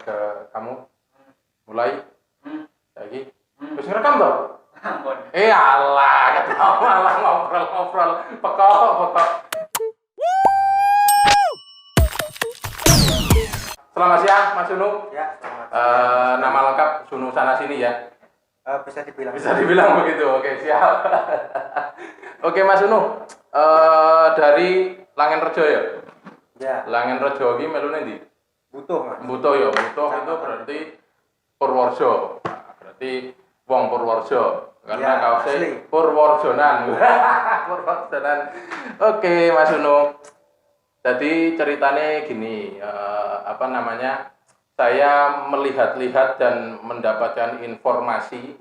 ke kamu. Mulai lagi. Wis ngerekam toh? Ampun. Alah, ketawa malah ngobrol-ngobrol. Pekok. Selamat siang, Mas Sunu. Ya, selamat siang. Nama lengkap Sunu sana sini ya. Bisa dibilang. Bisa dibilang begitu. Oke, siap. Oke, Mas Sunu. Dari Langenrejo ya? Ya. Langenrejo iki melune ndi? Butuh, Mas. Butuh ya, butuh itu berarti Purworejo. Berarti wong Purworejo. Karena Ya, kaosnya asli. Purworejonan. Purworejonan. Oke, Mas Sunu. Jadi ceritanya gini, saya melihat-lihat dan mendapatkan informasi,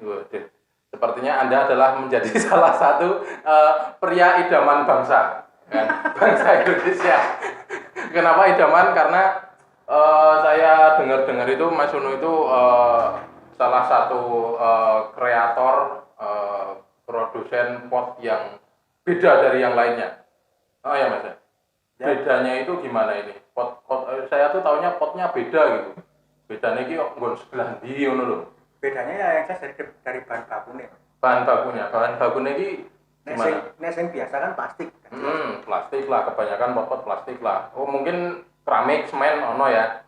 sepertinya Anda adalah menjadi salah satu pria idaman bangsa, kan? Bangsa Indonesia. Kenapa idaman? Karena saya dengar-dengar itu Mas Sunu itu salah satu kreator, produsen pot yang beda dari yang lainnya. Oh ya Mas. Bedanya itu gimana ini? Pot saya tuh taunya potnya beda gitu. Bedanya iki nggon sebelah ndi ngono lho. Bedanya ya yang saya dari bahan bakunya. Bahan bakunya iki gimana? Nek sing biasa kan plastik. Plastik lah, kebanyakan pot plastik lah. Oh, mungkin keramik, semen ono ya.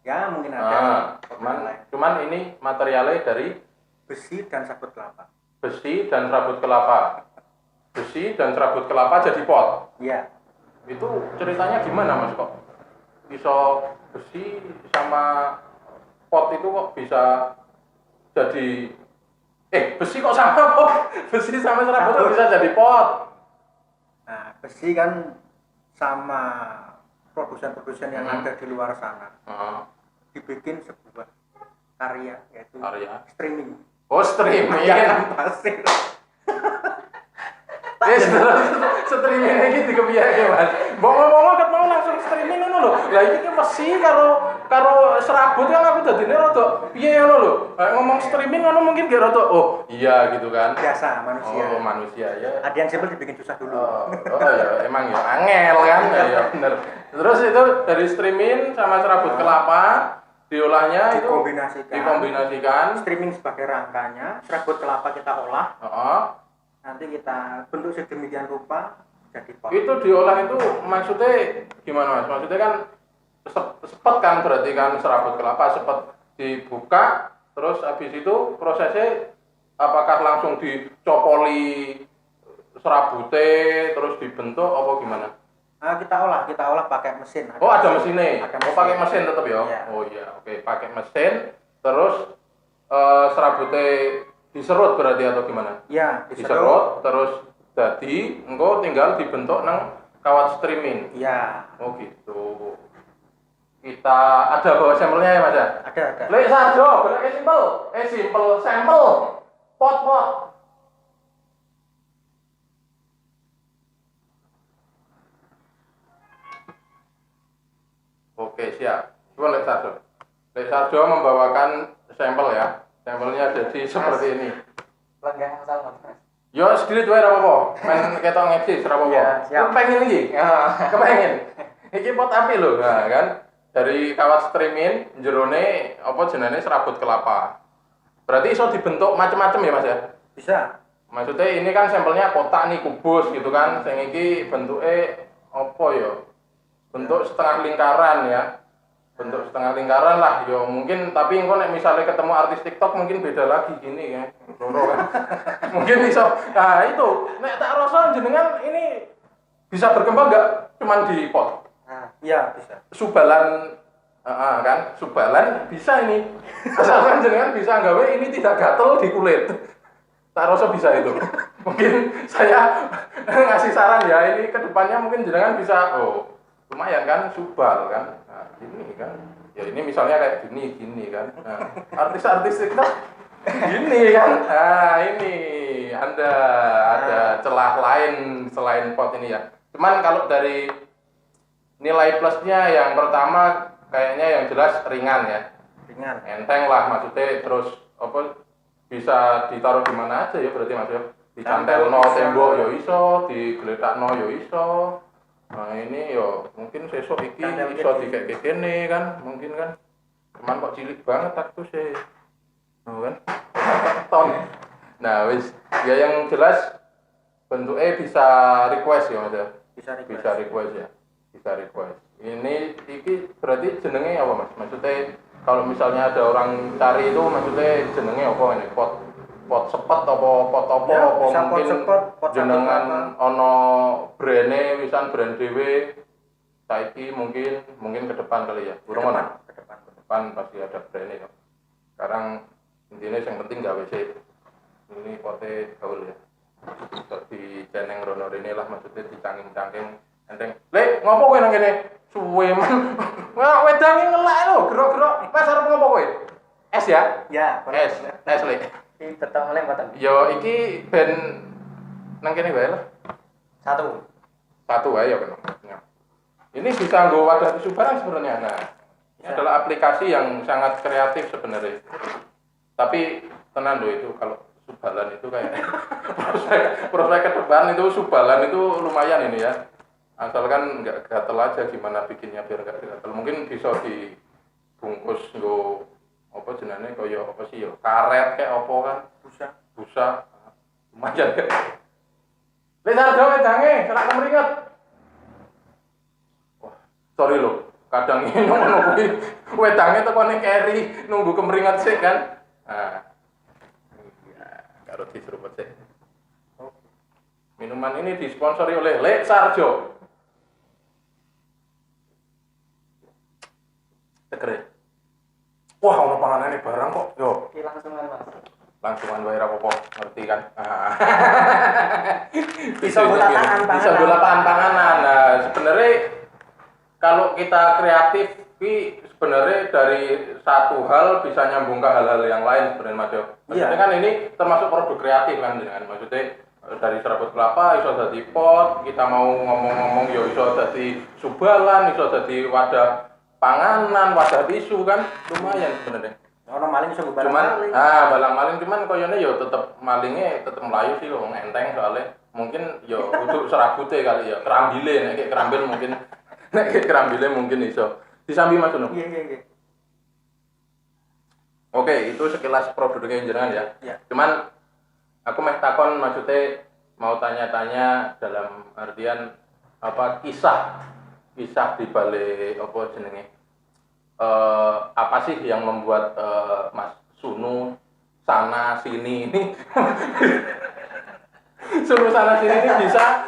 Ya, mungkin ada. Cuman ini materialnya dari besi dan serabut kelapa. Besi dan serabut kelapa. Besi dan serabut kelapa jadi pot. Iya. Itu ceritanya gimana Mas kok bisa besi sama pot itu kok bisa jadi besi kok sama pot? Besi sama serabut kok bisa jadi pot? Nah, besi kan sama produsen-produsen yang ada di luar sana. Dibikin sebuah karya yaitu streaming. Oh, streaming. Ya, pasti. Streaming iki dikepiyake Mas. Mbok ngomong ket mau langsung streaming ngono lho. Lah iki ki mesti karo serabut kan aku dadine rada piye ngono lho. Ngomong streaming ngono mungkin gak rada oh iya gitu kan. Biasa manusia. Oh, manusia ya. Ada yang simpel dibikin susah dulu. Oh ya emang ya angel kan. Ya bener. Terus itu dari streaming sama serabut kelapa diolahnya dikombinasikan. Streaming sebagai rangkanya, serabut kelapa kita olah. Nanti kita bentuk sedemikian rupa jadi pot. Itu diolah itu maksudnya gimana Mas? Maksudnya kan sepet kan berarti kan serabut kelapa sepet dibuka terus habis itu prosesnya apakah langsung dicopoli serabutnya terus dibentuk apa gimana? Kita olah pakai mesin. Ada mesinnya. Pakai mesin tetap ya? Iya. Oh iya, oke, pakai mesin terus serabutnya diserut berarti atau gimana? Iya, diserut terus jadi engko tinggal dibentuk nang kawat streaming. Iya. Oh gitu. Kita ada bawa sampelnya ya Mas ya? Ada. Lek sarjo, benake simpel sampel. Pot. Oke, siap. Coba Lek Sarjo membawakan sampel ya. Sampelnya jadi seperti ini. Lenggah sama Mas. Yo sedikit wae ora apa-apa. Men ketok ngeksis ora apa-apa. Siap. Pengen iki. Kepengen. Iki pot api lho, nah kan. Dari kawat streaming jerone apa jenenge serabut kelapa. Berarti iso dibentuk macam-macam ya Mas ya? Bisa. Maksudnya ini kan sampelnya kotak nih kubus gitu kan. Sing iki bentuke apa ya? Bentuk setengah lingkaran ya. Bentuk setengah lingkaran lah yo mungkin tapi engko nek misalnya ketemu artis TikTok mungkin beda lagi gini ya. Loro kan. Mungkin iso. Nah, itu nek tak rasa jenengan ini bisa berkembang enggak cuman di pot? Iya, bisa. Subalan kan, subalan bisa ini. Asalkan jenengan bisa gawe ini tidak gatel di kulit. Tak rasa bisa itu. Mungkin saya ngasih saran ya ini kedepannya mungkin jenengan bisa lumayan kan subal kan. Nah, ini kan. Ya ini misalnya kayak gini kan. Nah, artis-artis TikTok gini kan. Nah, ini Anda ada celah lain selain pot ini ya. Cuman kalau dari nilai plusnya yang pertama kayaknya yang jelas ringan ya. Ringan. Enteng lah maksudnya terus apa bisa ditaruh di mana aja ya berarti Mas ya. Dicantelno tembok yo iso, digeletakno yo iso. Nah ini yo mungkin sesuk iki iso dikek kene kan, mungkin kan. Cuman kok cilik banget kaktusnya. Oh kan? Ton. Nah, wis ya yang jelas bentuknya bisa request ya Mas ya. Bisa request ya. Bisa request. Ini berarti jenenge apa Mas? Maksudnya kalau misalnya ada orang cari itu maksudnya jenenge apa ini? Pot sepet apa pot apa ya, apa mungkin pot jenengan ono brand dhewe saiki mungkin ke depan kali ya. Burung ono. Ke depan pasti ada brand kok. Sekarang intinya yang penting gawe sih. Ini pote gaul ya. Bisa di ceneng rono rene lah maksudnya dicangking-cangking enteng. Lek ngopo kowe nang kene? Suwe men. Wah, wedange ngelak lho, gerok-gerok. Mas arep ngopo kowe? Es ya? Ya, es lek. Iki tetep ngelem mboten. Yo iki ben nang kene wae lah. Satu wae ya kan. Ini bisa nggo wadah tisu barang sebenarnya. Nah, ini adalah aplikasi yang sangat kreatif sebenarnya. Tapi tenan loh itu kalau subalan itu kayak prospek ke depan itu subalan itu lumayan ini ya. Asalkan nggak gatel aja gimana bikinnya biar nggak gatel. Mungkin bisa dibungkus nggo apa jenenge kaya apa sih ya karet kayak apa kan busa lumayan kan wis ada wedange serak kemringet wah sorry lo kadang ini ngono kuwi wedange tekone keri nunggu kemringet sik kan iya karo diserupet sik minuman ini disponsori oleh Lek Sarjo seger. Wah, ono panganane barang kok. Yo. Iki langsungan Mas. Langsungan wae ra apa-apa, ngerti kan? Bisa bola tangan panganan. Bisa bola panganan. Nah, sebenarnya kalau kita kreatif sebenarnya dari satu hal bisa nyambung ke hal-hal yang lain sebenarnya Mas Yo. Maksudnya kan ini termasuk produk kreatif kan dengan maksudnya dari serabut kelapa iso dadi pot, kita mau ngomong-ngomong yo iso dadi subalan, iso dadi wadah panganan, wadah tisu kan lumayan sebenarnya. Orang maling iso balang maling. Balang maling cuman koyone yo tetep malingnya tetep melayu sih wong enteng soalnya. Mungkin yo kudu serabute kali ya, kerambile nek kayak kerambil mungkin nek kayak kerambile mungkin iso. Disambi Mas Nuh. Iya. Oke, itu sekilas produknya jenengan ya. Iya. Cuman aku meh takon maksudnya mau tanya-tanya dalam artian apa kisah di balik apa jenenge apa sih yang membuat Mas Sunu sana sini ini Sunu sana sini ini bisa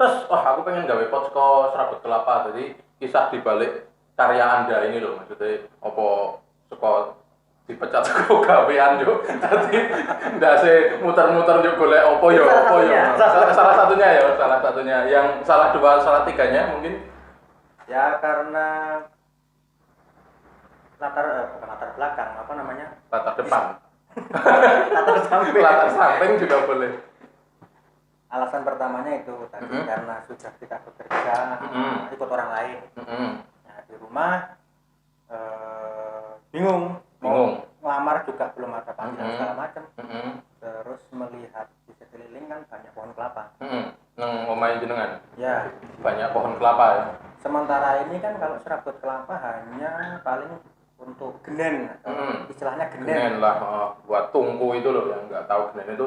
terus aku pengen gawe pot serabut kelapa jadi kisah di balik karya Anda ini loh maksudnya apa saka dipecat saka gawean yo dadi ndase muter-muter yo golek apa yo salah satunya yang salah dua salah tiganya mungkin ya karena bukan latar belakang apa namanya latar depan latar samping juga boleh alasan pertamanya itu tadi karena sudah tidak bekerja ikut orang lain nah di rumah bingung ngelamar juga belum ada panggilan segala macam terus melihat di sekeliling kan banyak pohon kelapa nang omahe jenengan ya banyak pohon kelapa ya sementara ini kan kalau serabut kelapa hanya paling untuk genen istilahnya genen lah buat tungku itu loh yang nggak tahu genen itu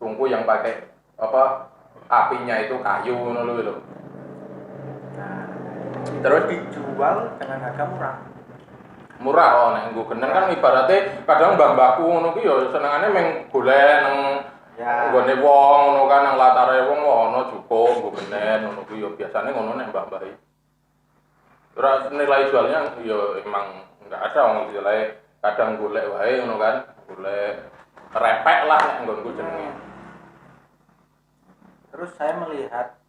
tungku yang pakai apa apinya itu kayu ngono lho nah terus dijual dengan harga murah nek nggo genen kan ibaratnya kadang mbah-mbahku ngono ki ya senengane meng golek nang nggone wong ngono kan nang latare wong ono cukup nggo genen ngono ki ya biasane ngono nek mbah-mbah iki ora nilai jualnya ya emang enggak ada wong nilai kadang golek wae ngono kan golek repek lah nek nggonku jenenge terus saya melihat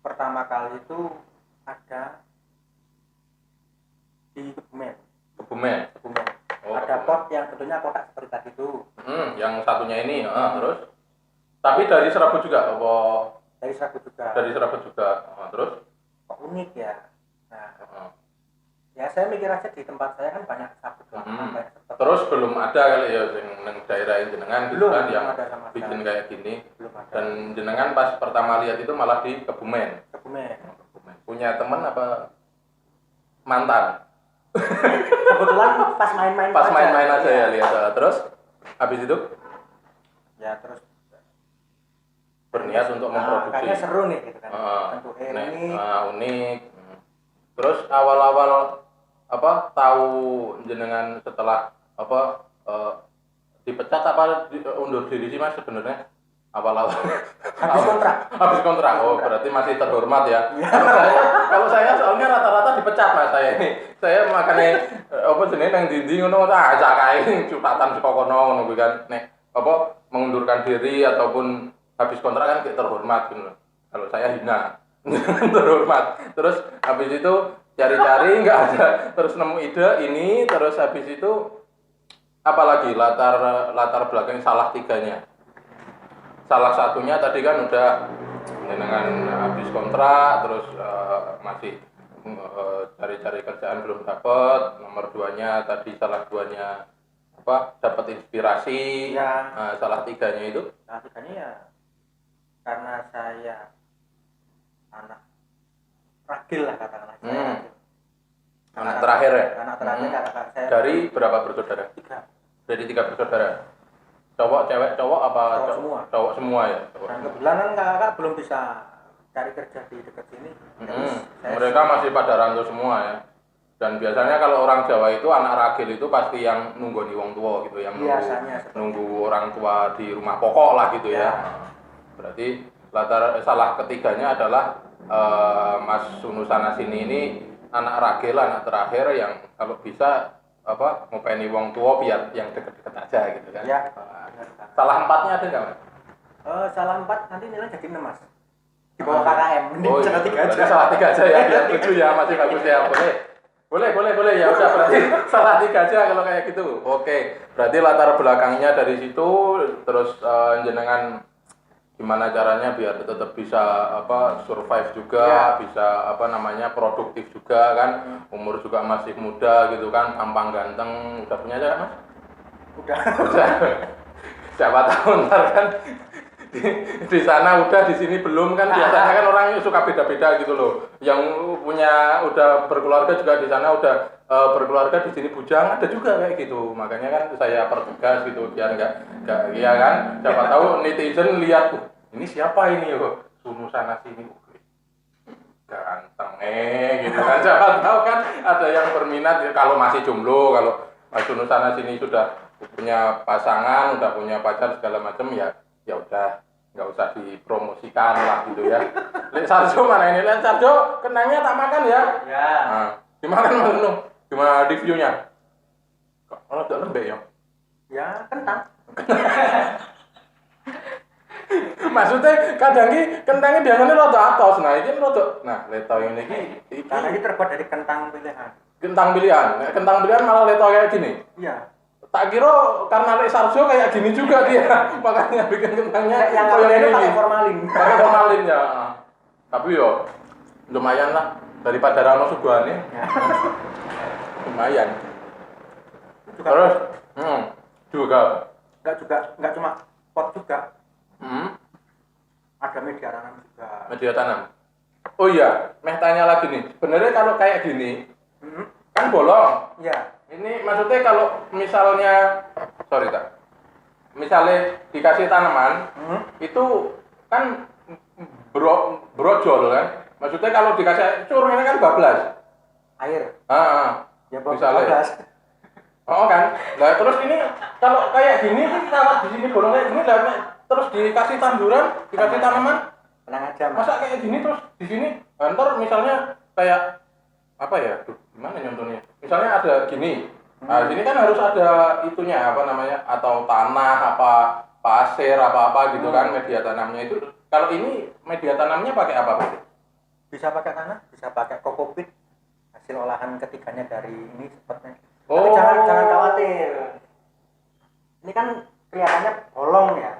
pertama kali itu ada di Kebumen. Ada pot yang bentuknya kotak seperti tadi itu. Yang satunya ini, terus. Tapi dari serabut juga, apa? Dari serabut juga. Terus? Kok unik ya. Nah, ya saya mikir aja di tempat saya kan banyak serabut banyak serabut. Terus belum ada kali ya yang daerah jenengan gitu kan yang bikin kayak gini. Belum ada. Dan jenengan pas pertama lihat itu malah di Kebumen. punya teman apa mantan? Kebetulan pas main-main Pas main-main aja ya lihat. Terus habis itu ya terus berniat untuk memproduksi. kayaknya seru nih gitu kan. Tentu ini unik. Terus awal-awal apa tahu jenengan setelah apa dipecat apa undur diri sih Mas sebenarnya? Awal-awal habis kontrak. Oh, berarti masih terhormat ya. Kalau saya soalnya rata-rata dipecat Mas saya ini. Saya makanya apa jenenge nang ndi ngono aja kae cutatan saka kono ngono kuwi kan. Nek apa mengundurkan diri ataupun habis kontrak kan kayak terhormat gitu. Kalau saya hina. Terhormat. Terus habis itu cari-cari nggak ada. Terus nemu ide ini terus habis itu apalagi latar belakang salah tiganya. Salah satunya tadi kan udah dengan habis kontrak terus masih cari-cari kerjaan belum dapat. Nomor 2-nya tadi salah 2-nya apa dapat inspirasi ya. Salah 3-nya itu ya karena saya anak ragil lah katakanlah anak terakhir ya anak terakhir kakak saya dari berapa bersaudara? 3 dari 3 bersaudara. Cowok cewek cowok apa cowok semua ya cowok. Nah, kebetulan kan kakak belum bisa cari kerja di dekat sini. Mereka masih pada rantau semua ya. Dan biasanya kalau orang Jawa itu anak ragil itu pasti yang nunggu di wong tua gitu, yang nunggu orang tua di rumah pokok lah gitu ya. Berarti salah ketiganya adalah Mas Sunu Sanasini ini anak ragil, anak terakhir yang kalau bisa apa ngopeni wong tua biar yang deket-deket aja gitu kan. Ya. Salah 4-nya ada nggak Mas? Salah 4 nanti nilai jadi 6 Mas. Di bawah KKM. Mending salah 3 aja. Salah 3 aja ya, biar 7 ya masih bagus ya. Boleh ya udah berarti salah 3 aja kalau kayak gitu. Oke, berarti latar belakangnya dari situ terus jenengan gimana caranya biar tetap bisa apa survive juga, bisa apa namanya produktif juga kan. Umur juga masih muda gitu kan, tampang ganteng, udah punya aja Mas? Udah. Siapa tahu ntar kan di sana udah, di sini belum kan. Biasanya kan orang suka beda-beda gitu loh. Yang punya udah berkeluarga juga di sana udah berkeluarga, di sini bujang, ada juga kayak gitu. Makanya kan saya pertegas gitu biar enggak ya kan. Siapa tahu netizen lihat ini siapa ini loh, Sunu Sanasini ganteng gitu kan. Siapa tahu kan ada yang berminat kalau masih jomblo, kalau Mas Sunu Sanasini sudah punya pasangan, udah punya pacar segala macam ya udah nggak usah dipromosikan lah gitu ya. Lek Sarjo mana ini? Lek Sarjo kenangnya tak makan ya? Ya. Nah, dimakan Mas Nung. Gimana reviewnya? Kok udah lembek ya? Ya kentang. Maksudnya kadang ki kentangnya biasanya rada atos. Nah, ini rada leto ini ki karena ini terbuat dari kentang pilihan. Kentang pilihan malah leto kayak gini. Iya. Tak kira karena Lek Sarjo kayak gini juga dia, makanya bikin kentangnya yang ini pakai formalin. Pakai formalin ya. Tapi yo lumayan lah daripada Rano Suguhane. Lumayan. Juga terus juga enggak cuma pot juga. Ada media tanam juga. Media tanam. Oh iya, tanya lagi nih. Sebenarnya kalau kayak gini kan bolong. Iya. Ini maksudnya kalau misalnya misalnya dikasih tanaman itu kan brojol kan. Maksudnya kalau dikasih cur ini kan bablas air. Ya misalnya. Oh kan. Nah terus ini kalau kayak gini kan kalau di sini bolong kayak gini terus dikasih tanduran, dikasih tanaman. Tenang aja Mas. Masa kayak gini terus di sini ntar misalnya kayak apa ya? Gimana contohnya? Misalnya ada gini. Nah, sini kan harus ada itunya apa namanya? Atau tanah apa pasir apa gitu kan media tanamnya itu. Kalau ini media tanamnya pakai apa, Pak? Bisa pakai tanah, bisa pakai kokopit. Hasil olahan ketiganya dari ini sepertinya. Oh. Tapi jangan khawatir. Ini kan kelihatannya bolong ya.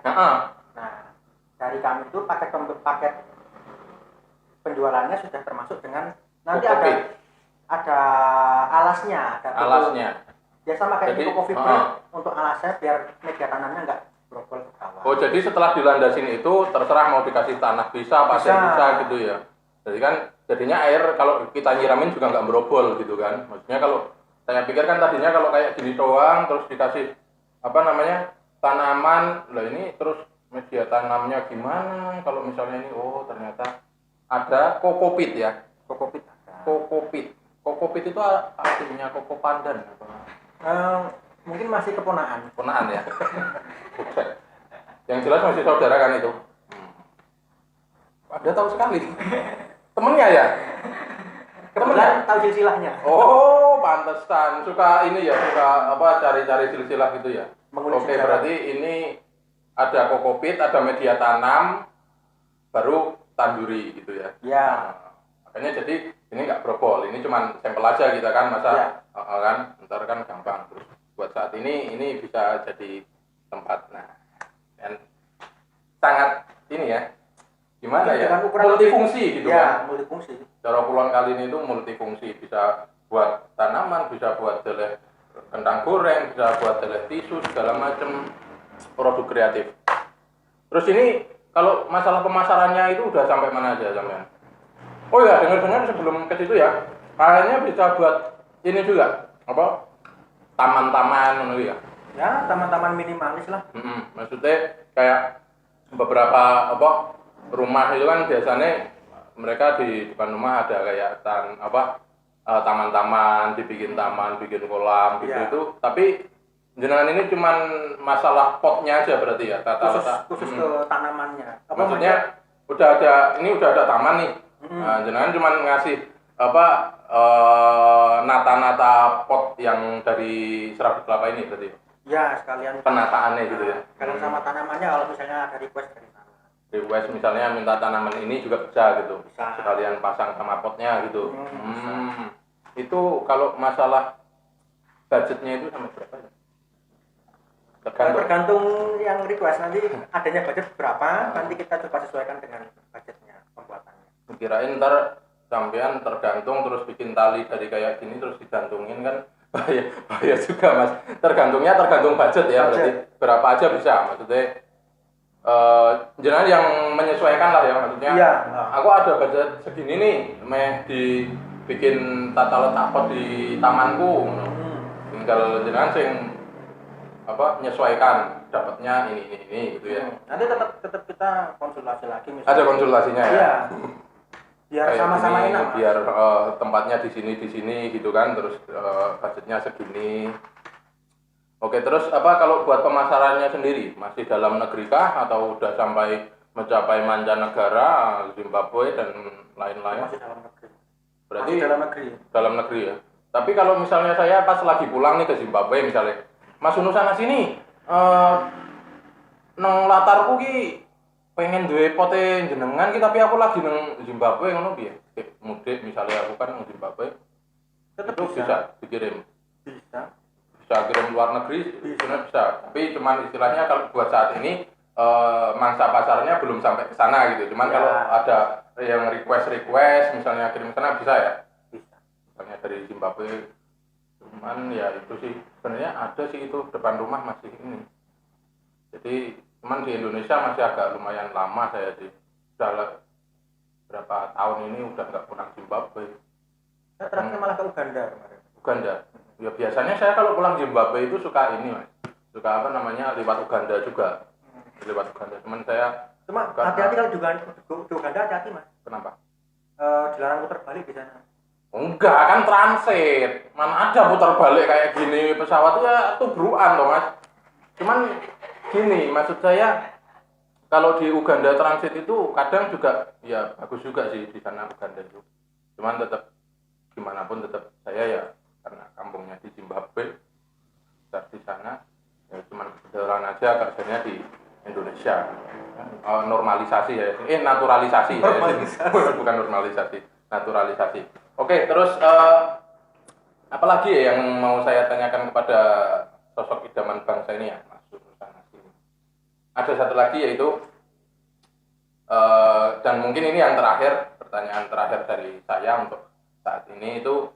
Nah, dari kami itu paket penjualannya sudah termasuk dengan nanti kokopit. ada alasnya, alasnya. Ya sama kayak Coco Fiber untuk alasnya biar media tanamnya enggak brokol ke bawah. Oh, jadi setelah dilandasin itu terserah mau dikasih tanah bisa, pasir bisa gitu ya. Jadi kan jadinya air kalau kita nyiramin juga nggak berobol gitu kan. Maksudnya kalau saya pikir kan tadinya kalau kayak gini doang terus dikasih apa namanya tanaman, lah ini terus media tanamnya gimana kalau misalnya ini ternyata ada kokopit ya. Kokopit. Kokopit itu artinya koko pandan apa? Mungkin masih keponaan ya. Yang jelas masih saudara kan itu. Ada tahu sekali. Temennya ya? Kebetulan tahu silsilahnya. Oh, pantesan. Suka ini ya, suka apa cari-cari silsilah gitu ya. Oke, berarti ini ada kokopit, ada media tanam, baru tanduri gitu ya. Ya. Nah, makanya jadi ini nggak berobol, ini cuma sampel aja kita kan masa ya. Kan ntar kan gampang. Terus buat saat ini bisa jadi tempat. Nah, dan sangat ini ya. Gimana ya? Multifungsi gitu ya, kan. Multifungsi. Cara Kulon kali ini itu multifungsi, bisa buat tanaman, bisa buat deleh kentang goreng, bisa buat deleh tisu, segala macam produk kreatif. Terus ini kalau masalah pemasarannya itu udah sampai mana aja sampean? Oh ya, dengar-dengar sebelum ke situ ya, kayaknya bisa buat ini juga, apa? Taman-taman gitu ya. Ya, taman-taman minimalis lah. Maksudnya kayak beberapa apa rumah itu kan biasanya mereka di depan rumah ada kayak taman-taman, dibikin taman, bikin kolam gitu itu. Tapi jenengan ini cuman masalah potnya aja berarti ya, khusus ke tanamannya. Maksudnya udah ada taman nih. Nah, jenengan cuman ngasih nata-nata pot yang dari serabut kelapa ini berarti. Ya, sekalian penataannya gitu ya. Sekalian sama tanamannya kalau misalnya ada request dari sana. Request misalnya minta tanaman ini juga bisa gitu. Bisa. Sekalian pasang sama potnya gitu. Itu kalau masalah budgetnya itu sampai berapa ya? Tergantung yang request, nanti adanya budget berapa, nanti kita coba sesuaikan dengan budgetnya pembuatannya. Kirain ntar sampean tergantung terus bikin tali dari kayak gini terus digantungin kan bahaya juga mas. Tergantung budget ya, berarti berapa aja bisa maksudnya. Jenengan yang menyesuaikan lah ya maksudnya. Iya. Aku ada budget segini nih, dibikin tata letak pot di tamanku. Tinggal jenengan sing menyesuaikan dapatnya ini gitu ya. Nanti tetap kita konsultasi lagi misalnya. Ada konsultasinya ya. Iya. Biar sama-sama enak. Biar tempatnya di sini gitu kan, terus budgetnya segini. Oke, terus kalau buat pemasarannya sendiri masih dalam negeri kah atau udah sampai mencapai mancanegara, Zimbabwe dan lain-lain? Masih dalam negeri. Berarti masih dalam negeri. Dalam negeri ya. Tapi kalau misalnya saya pas lagi pulang nih ke Zimbabwe misalnya, Mas Unu sana sini, nang latarku ki pengen duwe pote jenengan ki tapi aku lagi nang Zimbabwe ngono piye? Mudik misalnya aku kan nang Zimbabwe. Tetap itu bisa dikirim. Bisa kirim luar negeri bisa. Tapi cuman istilahnya kalau buat saat ini mangsa pasarnya belum sampai ke sana gitu. Cuman kalau ada yang request misalnya kirim ke sana bisa ya? Bisa. Misalnya dari Zimbabwe. Cuman ya itu sih sebenarnya ada sih itu depan rumah masih ini. Jadi cuman di Indonesia masih agak lumayan lama saya sih. Sudah berapa tahun ini udah nggak pulang Zimbabwe. Saya terakhir malah ke Uganda kemarin. Uganda. Ya biasanya saya kalau pulang Zimbabwe itu suka ini mas. Suka lewat Uganda juga. Lewat Uganda. Cuman saya cuma hati-hati kalau di Uganda hati-hati mas. Kenapa? Dilarang putar balik di sana. Enggak, kan transit. Mana ada putar balik kayak gini pesawat ya tubruan loh mas. Cuman gini, maksud saya kalau di Uganda transit itu kadang juga ya bagus juga sih di sana Uganda itu. Cuman tetap gimana pun tetap saya ya karena kampungnya di Zimbabwe, di sana ya cuman kebetulan aja kerjanya di Indonesia. Normalisasi ya, naturalisasi. Bukan normalisasi, naturalisasi. Oke, terus apalagi ya yang mau saya tanyakan kepada sosok idaman bangsa ini ya, Mas Unu Sanasi. Ada satu lagi yaitu dan mungkin ini yang terakhir, pertanyaan terakhir dari saya untuk saat ini itu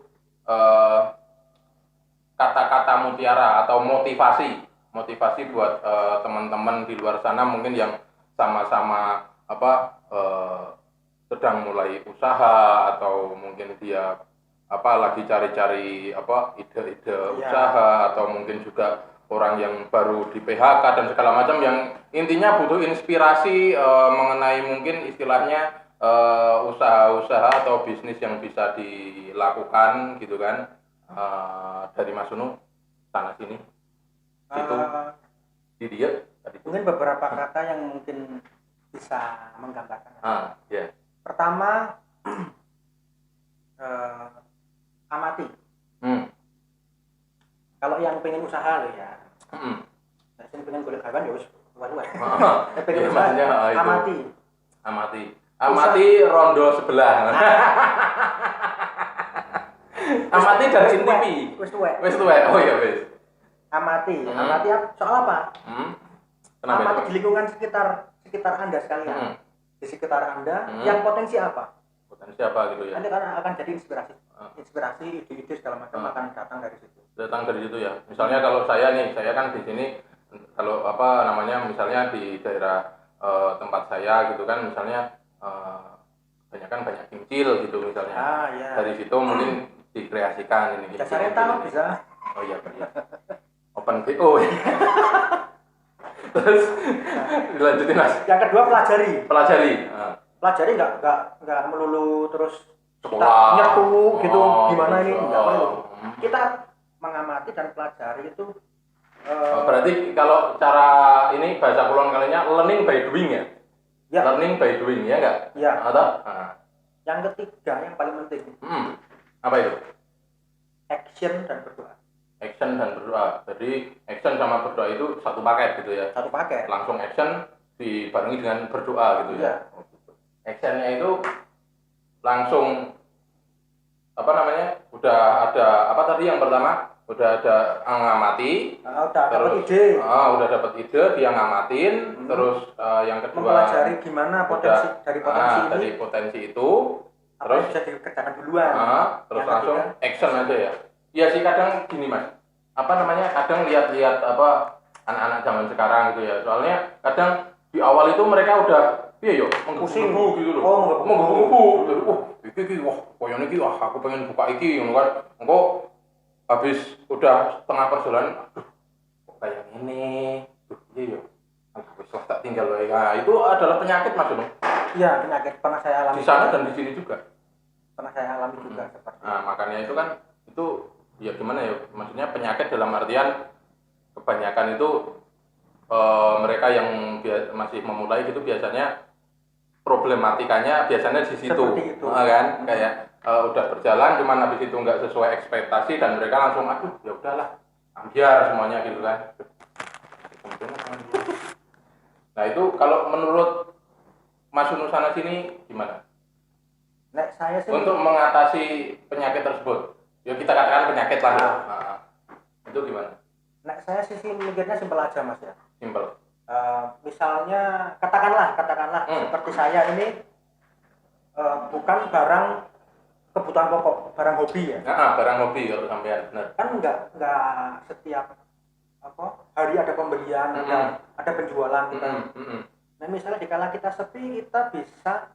kata-kata mutiara atau motivasi buat teman-teman di luar sana mungkin yang sama-sama sedang mulai usaha atau mungkin dia lagi cari-cari ide-ide usaha, atau mungkin juga orang yang baru di PHK dan segala macam, yang intinya butuh inspirasi mengenai mungkin istilahnya usaha-usaha atau bisnis yang bisa dilakukan gitu kan, dari Mas Unu sana sini itu di dia tadi. Mungkin beberapa kata yang mungkin bisa menggambarkan. Yeah. Pertama, amati. Kalau yang pengen usaha lo ya, saya pengen golek kawan ya wis luar-luar. Pengen usaha, amati rondo sebelah. Amati dan TV. Wis tuwek. Oh iya wis. Amati soal apa? Amati di lingkungan sekitar Anda sekalian. Di sekitar Anda yang potensi apa? Potensi apa gitu ya? Nanti kan akan jadi inspirasi, ide-ide segala macam akan datang dari situ. Datang dari situ ya. Misalnya kalau saya kan di sini, kalau misalnya di daerah tempat saya gitu kan, misalnya banyak kimcil gitu misalnya. Ya. Dari situ mungkin dikreasikan ini. Jasa rental bisa. Oh iya. Open BO. Terus dilanjutin Mas. Yang kedua pelajari. Pelajari nggak melulu terus sekolah nyetu gitu gimana ini nggak perlu. Kita mengamati dan pelajari itu. Berarti kalau cara ini bahasa kulon kalinya learning by doing ya? Learning by doing ya nggak? Ya. Atau? Yang ketiga yang paling penting. Apa itu? Action dan berdoa. Action dan berdoa. Jadi action sama berdoa itu satu paket gitu ya? Satu paket. Langsung action dibarengi dengan berdoa gitu ya? Actionnya itu langsung udah ada tadi yang pertama? Udah ada ngamati, udah dapat ide, dia ngamatin, terus yang kedua mempelajari gimana dari potensi itu, terus bisa dikerjakan duluan, terus langsung action aja ya. Iya sih, kadang gini Mas, kadang lihat anak-anak zaman sekarang gitu ya, soalnya kadang di awal itu mereka udah menggebu-gebu gitu loh, menggebu-gebu, aku pengen buka iki, kan, habis udah setengah perjalanan, kok kayak ini, habis lah tak tinggal loh ya. Itu adalah penyakit Mas Unu. Iya, penyakit pernah saya alami. Di sana dan di sini juga. Pernah saya alami juga seperti. Nah, makanya itu kan ya gimana ya? Maksudnya penyakit dalam artian kebanyakan itu mereka yang masih memulai gitu biasanya problematikanya biasanya di situ. Kan kayak udah berjalan cuman habis itu nggak sesuai ekspektasi dan mereka langsung ya udahlah ambiar semuanya gitu kan. Nah itu kalau menurut Mas Unu sana sini gimana? Saya sih untuk mengatasi penyakit tersebut, ya kita katakan penyakit lah ya. Itu gimana? Saya sih mikirnya simpel aja Mas ya. Simpel. Misalnya katakanlah seperti saya ini bukan barang kebutuhan pokok, barang hobi ya. Barang hobi kalau sampean benar. Kan enggak setiap hari ada pembelian, ada penjualan kita. Nah, misalnya dikala kita sepi, kita bisa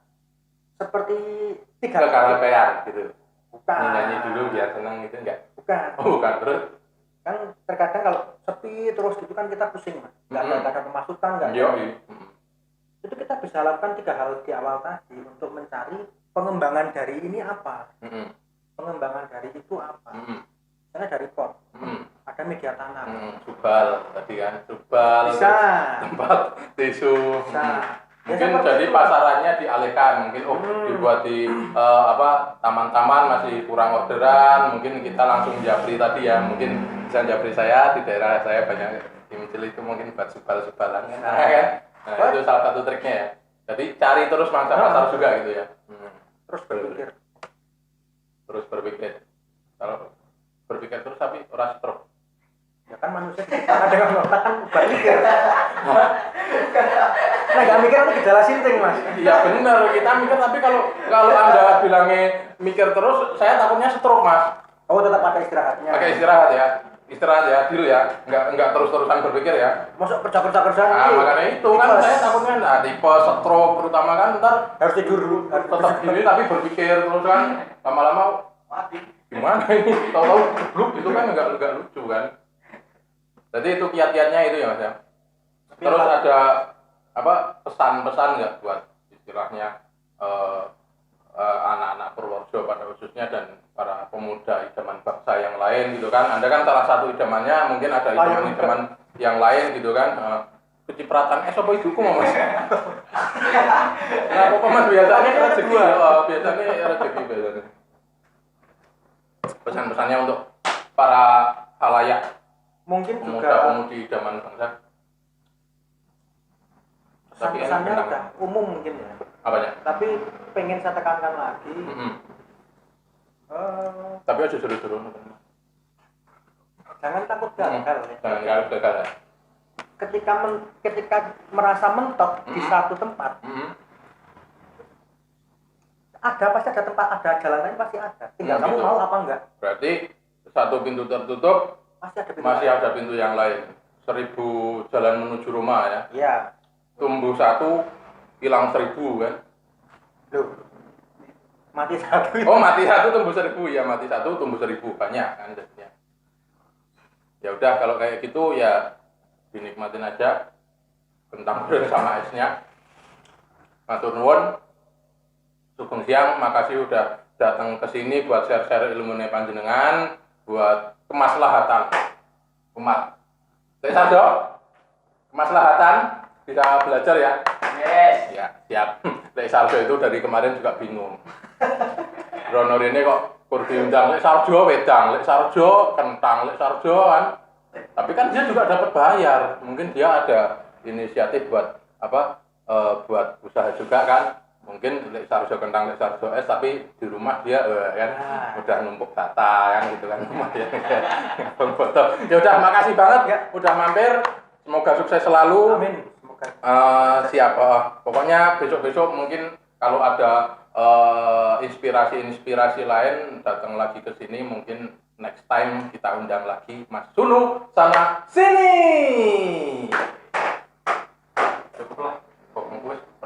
seperti tiga karaokean gitu. Bukan. Nyanyi dulu biar senang gitu enggak? Bukan. Bukan terus. Kan terkadang kalau sepi terus gitu kan kita pusing Mas. Enggak ada pemasukan enggak. Itu kita bisa lakukan 3 hal di awal tadi untuk mencari pengembangan dari ini apa. Pengembangan dari itu apa. Misalnya dari pot. Ada media tanam. Subal tadi kan. Subal. Bisa. Tempat tisu. Bisa. Mungkin jadi pasarannya dialihkan, mungkin dibuat di taman-taman masih kurang orderan, mungkin kita langsung japri tadi ya, mungkin bisa japri saya di daerah saya banyak kimcil itu mungkin buat subal-subalan kan. Nah, itu salah satu triknya ya. Jadi cari terus mangsa pasar juga gitu ya. Terus berpikir. Kalau berpikir terus tapi ora stroke. Ya kan manusia diciptakan dengan otak kan berpikir. Nah, nggak mikir itu gejala sinting Mas. Iya benar, kita mikir tapi kalau Anda bilangnya mikir terus, saya takutnya stroke Mas. Oh tetap pakai istirahatnya. Pakai istirahat ya. istirahat ya, deal ya, nggak terus-terusan berpikir ya. Masuk kerja. Nah, makanya itu kan saya takutnya tipe stroke terutama kan ntar harus tidur dulu, tetap gini tapi berpikir terus kan lama-lama mati. Gimana ini? Tahu-tahu bluk itu kan nggak lucu kan. Jadi itu kiat-kiatnya itu ya Mas ya. Terus ada apa pesan-pesan nggak buat istilahnya anak-anak Purworejo pada khususnya dan para pemuda idaman bangsa yang lain gitu kan. Anda kan salah satu idamannya, mungkin ada idaman-idaman yang lain gitu kan. Kecipratan apa ibuku mau Mas? Nah, apa Mas biasanya rezeki biasanya rezeki biasanya. Pesan-pesannya untuk para halayak mungkin pemuda-pemudi idaman bangsa. Pesannya udah umum mungkin ya. Apanya? Tapi pengen saya tekankan lagi. Tapi aja seru-seru. Jangan takut gagal. Jangan gagal. Ketika merasa mentok di satu tempat, pasti ada tempat, ada jalan lain pasti ada. Tinggal kamu mau apa enggak. Berarti satu pintu tertutup, masih ada pintu yang lain. 1000 jalan menuju rumah ya. Iya. Tumbuh 1, hilang 1000 kan? Loh. Mati 1. Oh, mati 1 tumbuh 1000 ya, mati 1 tumbuh 1000 banyak kan jadinya. Ya udah kalau kayak gitu ya dinikmatin aja kentang goreng sama esnya. Matur nuwun. Sugeng siang, makasih udah datang ke sini buat share-share ilmunya panjenengan, buat kemaslahatan umat. Lek Sarjo, kemaslahatan bisa belajar ya. Yes. Ya, siap. Lek Sarjo itu dari kemarin juga bingung. Rono rene kok kur diundang Lek Sarjo wedang, Lek Sarjo kentang, Lek Sarjo kan. Tapi kan dia juga dapat bayar. Mungkin dia ada inisiatif buat apa? Buat usaha juga kan. Mungkin Lek Sarjo kentang, Lek Sarjo es, tapi di rumah dia kan udah numpuk data kan gitu kan lumayan. Foto. Ya udah makasih banget ya udah mampir. Semoga sukses selalu. Amin. Siap. Pokoknya besok-besok mungkin kalau ada inspirasi lain datang lagi ke sini, mungkin next time kita undang lagi Mas Sunu sama sini.